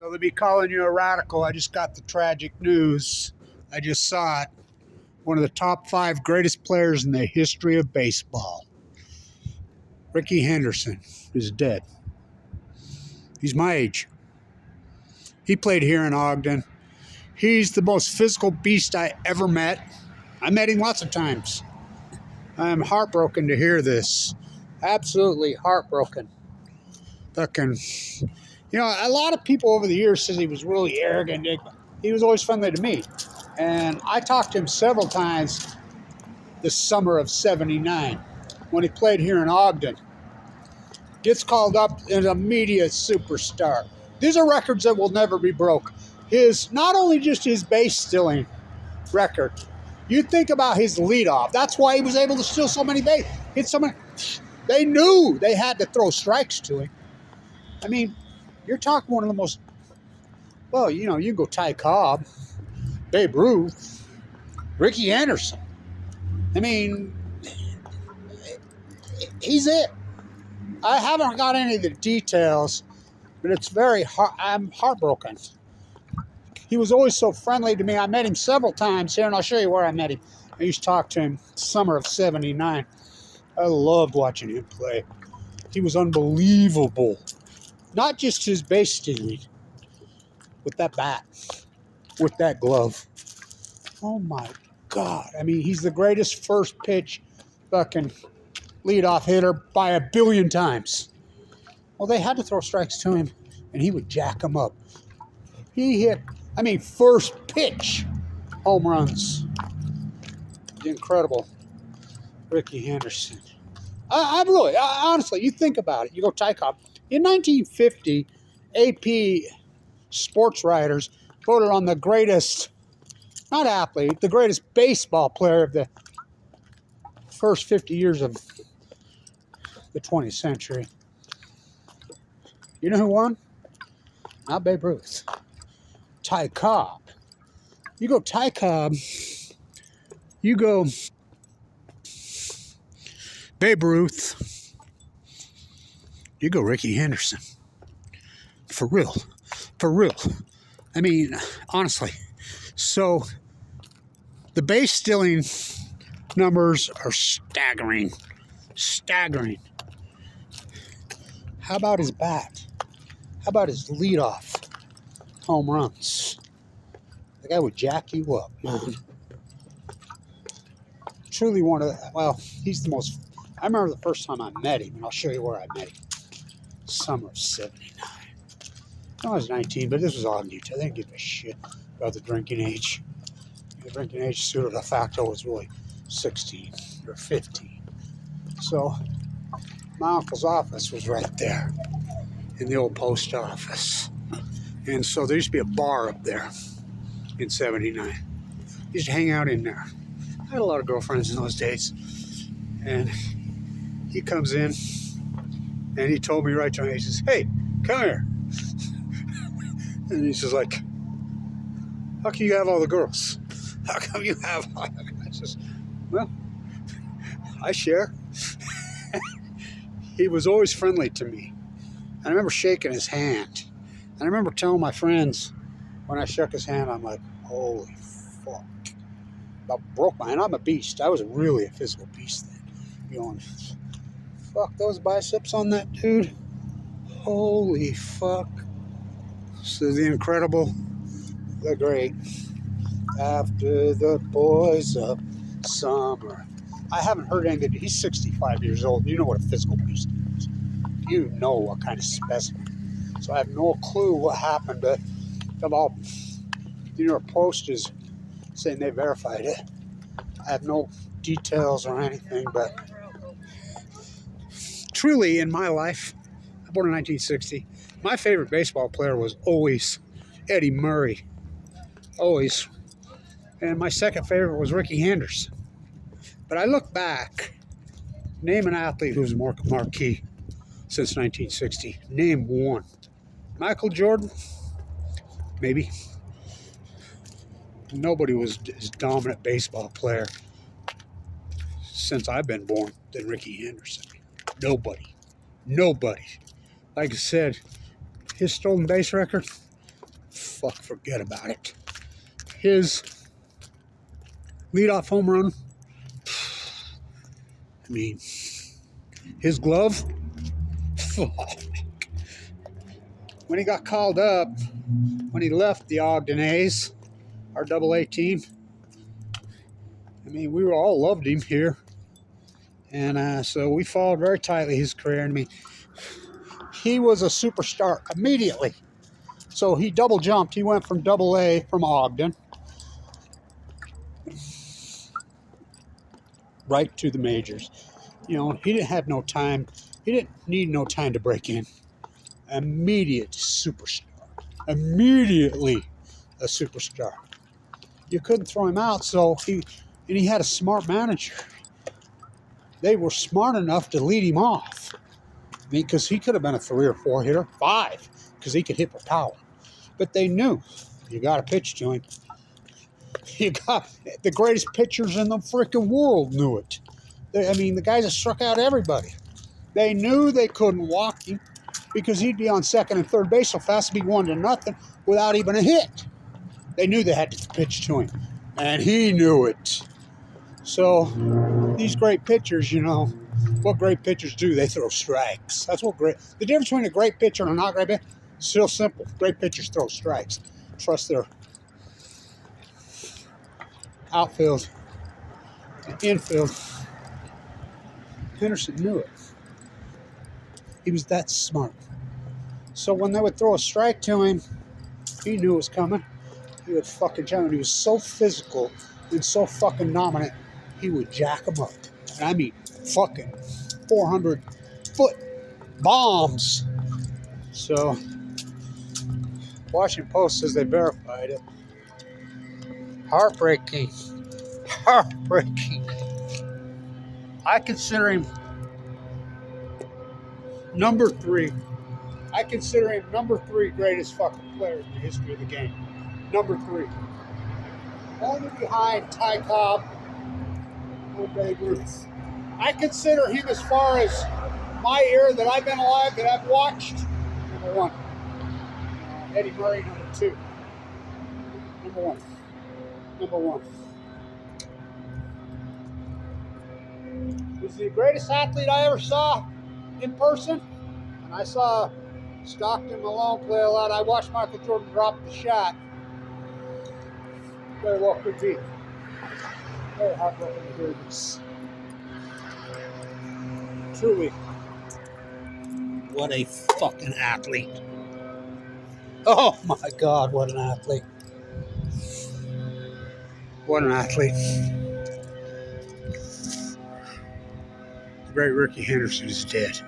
So they'll be calling you a radical. I just got the tragic news. I just saw it. One of the top 5 greatest players in the history of baseball, Rickey Henderson, is dead. He's my age. He played here in Ogden. He's the most physical beast I ever met. I met him lots of times. I am heartbroken to hear this. Absolutely heartbroken. Fucking, a lot of people over the years says he was really arrogant. He was always friendly to me. And I talked to him several times this summer of '79 when he played here in Ogden. Gets called up as a media superstar. These are records that will never be broke. Not only just his base stealing record. You think about his leadoff. That's why he was able to steal so many bases. Hit so many. They knew they had to throw strikes to him. I mean, you're talking one of the most. Well, you can go Ty Cobb, Babe Ruth, Rickey Henderson. I mean, he's it. I haven't got any of the details, but it's I'm heartbroken. He was always so friendly to me. I met him several times here, and I'll show you where I met him. I used to talk to him summer of '79. I loved watching him play. He was unbelievable. Not just his base stealing, with that bat, with that glove. Oh my God. I mean, he's the greatest first pitch fucking leadoff hitter by a billion times. Well, they had to throw strikes to him, and he would jack them up. He hit, first pitch home runs. The incredible Rickey Henderson. Honestly, you think about it. You go Ty Cobb. In 1950, AP sports writers voted on the greatest, not athlete, the greatest baseball player of the first 50 years of the 20th century. You know who won? Not Babe Ruth. Ty Cobb. You go Ty Cobb. You go Babe Ruth. You go Rickey Henderson. For real. For real. I mean, honestly. So, the base stealing numbers are staggering. Staggering. How about his bat? How about his leadoff home runs? The guy would jack you up, man. Truly he's the most. I remember the first time I met him, and I'll show you where I met him. Summer of '79. I was 19, but this was all new. I didn't give a shit about the drinking age. The drinking age pseudo de facto was really 16 or 15. So, my uncle's office was right there in the old post office. And so there used to be a bar up there in '79. Used to hang out in there. I had a lot of girlfriends in those days. And he comes in and he told me right to me, he says, "Hey, come here." And he says, like, "How can you have all the girls? How come you have all the girls?" I says, "Well, I share." He was always friendly to me. I remember shaking his hand. And I remember telling my friends when I shook his hand, I'm like, holy fuck. About broke my hand. I'm a beast. I was really a physical beast then. Going, fuck those biceps on that dude. Holy fuck. So the incredible, the great, after the boys of summer. I haven't heard anything. He's 65 years old. You know what a physical beast is. You know what kind of specimen. So I have no clue what happened to all. The New York Post is saying they verified it. I have no details or anything, but truly in my life, I was born in 1960. My favorite baseball player was always Eddie Murray. Always. And my second favorite was Rickey Henderson. But I look back, name an athlete who's more marquee since 1960. Name one. Michael Jordan? Maybe. Nobody was as dominant baseball player since I've been born than Rickey Henderson. Nobody. Nobody. Like I said, his stolen base record, fuck, forget about it. His leadoff home run, I mean, his glove, fuck. When he got called up, when he left the Ogden A's, our AA team, I mean, we all loved him here. And so we followed very tightly his career. I mean, he was a superstar immediately. So he double jumped. He went from AA from Ogden right to the majors. You know, he didn't have no time. He didn't need no time to break in. Immediate superstar. Immediately a superstar. You couldn't throw him out, so he had a smart manager. They were smart enough to lead him off. I mean, because he could have been a 3 or 4 hitter, 5, because he could hit for power. But they knew you got to pitch to him. You got the greatest pitchers in the freaking world knew it. I mean, the guys that struck out everybody. They knew they couldn't walk him because he'd be on second and third base so fast it'd be 1-0 without even a hit. They knew they had to pitch to him, and he knew it. So these great pitchers, you know, what great pitchers do, they throw strikes. That's what the difference between a great pitcher and a not great pitcher is still simple. Great pitchers throw strikes. Trust their outfield and infield. Henderson knew it. He was that smart. So when they would throw a strike to him, he knew it was coming. He would fucking jump him. He was so physical and so fucking dominant, he would jack him up. And I mean, fucking 400-foot bombs. So, Washington Post says they verified it. Heartbreaking. Heartbreaking. I consider him number 3. I consider him number 3 greatest fucking player in the history of the game. Number 3. Only behind Ty Cobb or Babe Ruth. I consider him, as far as my era that I've been alive, that I've watched, number 1. Eddie Murray, number 2. Number 1. Number 1. Was the greatest athlete I ever saw in person. And I saw Stockton Malone play a lot. I watched Michael Jordan drop the shot. Very well could be. Very heartbroken to hear this. Truly, what a fucking athlete. Oh my God, what an athlete. What an athlete. The great Rickey Henderson is dead.